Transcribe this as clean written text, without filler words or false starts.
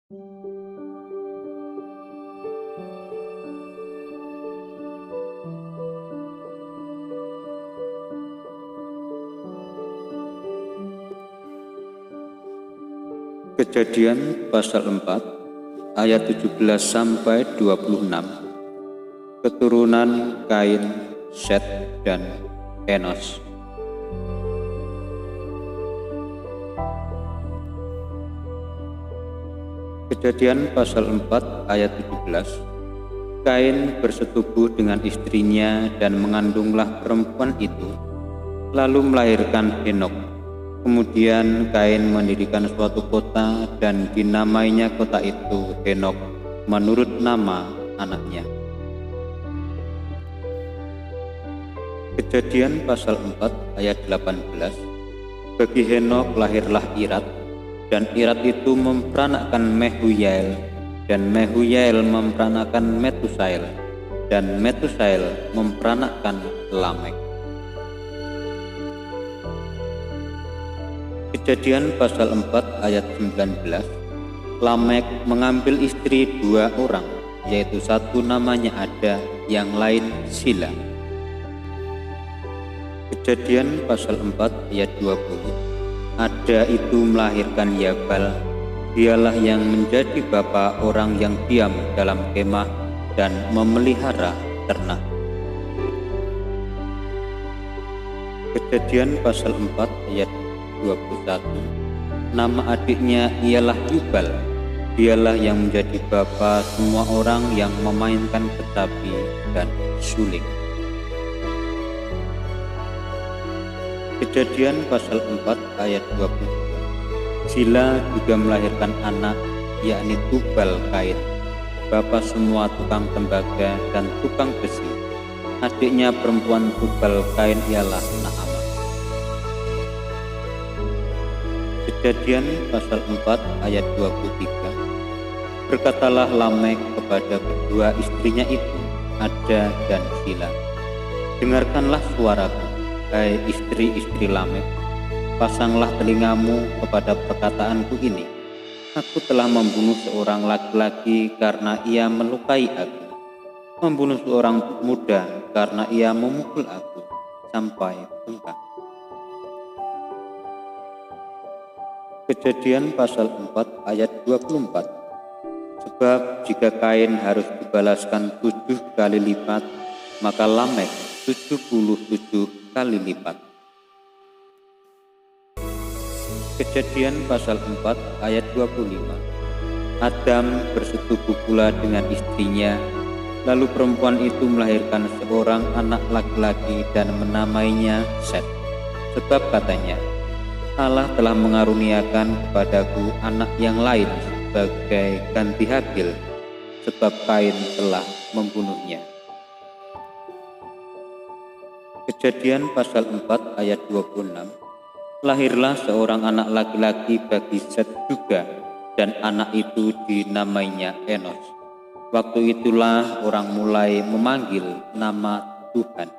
Kejadian pasal 4 ayat 17 sampai 26. Keturunan Kain, Set, dan Enos. Kejadian pasal 4 ayat 17. Kain bersetubuh dengan istrinya dan mengandunglah perempuan itu, lalu melahirkan Henok. Kemudian Kain mendirikan suatu kota dan dinamainya kota itu Henok menurut nama anaknya. Kejadian pasal 4 ayat 18. Bagi Henok lahirlah Irat, dan Irat itu memperanakkan Mehuyael, dan Mehuyael memperanakkan Metusael, dan Metusael memperanakkan Lamek. Kejadian pasal 4 ayat 19. Lamek mengambil istri 2 orang, yaitu satu namanya Ada, yang lain Sila. Kejadian pasal 4 ayat 20. Ada itu melahirkan Yabal, dialah yang menjadi bapa orang yang diam dalam kemah dan memelihara ternak. Kejadian pasal 4 ayat 21. Nama adiknya ialah Yubal, dialah yang menjadi bapa semua orang yang memainkan kecapi dan suling. Kejadian pasal 4 ayat 22. Sila juga melahirkan anak, yakni Tubal Kain, bapa semua tukang tembaga dan tukang besi. Adiknya perempuan Tubal Kain ialah Naamah. Kejadian pasal 4 ayat 23. Berkatalah Lamek kepada kedua istrinya itu, Ada dan Sila, dengarkanlah suaraku, hai istri-istri Lamek, pasanglah telingamu kepada perkataanku ini. Aku telah membunuh seorang laki-laki karena ia melukai aku, membunuh seorang muda karena ia memukul aku sampai bengkak. Kejadian pasal 4 ayat 24. Sebab jika Kain harus dibalaskan 7 kali lipat, maka Lamek 77 kali lipat. Kejadian pasal 4 ayat 25. Adam bersetubuh pula dengan istrinya, lalu perempuan itu melahirkan seorang anak laki-laki dan menamainya Set. Sebab katanya, Allah telah mengaruniakan kepadaku anak yang lain sebagai ganti Habil, sebab Kain telah membunuhnya. Kejadian pasal 4 ayat 26. Lahirlah seorang anak laki-laki bagi Set juga, dan anak itu dinamainya Enos. Waktu itulah orang mulai memanggil nama Tuhan.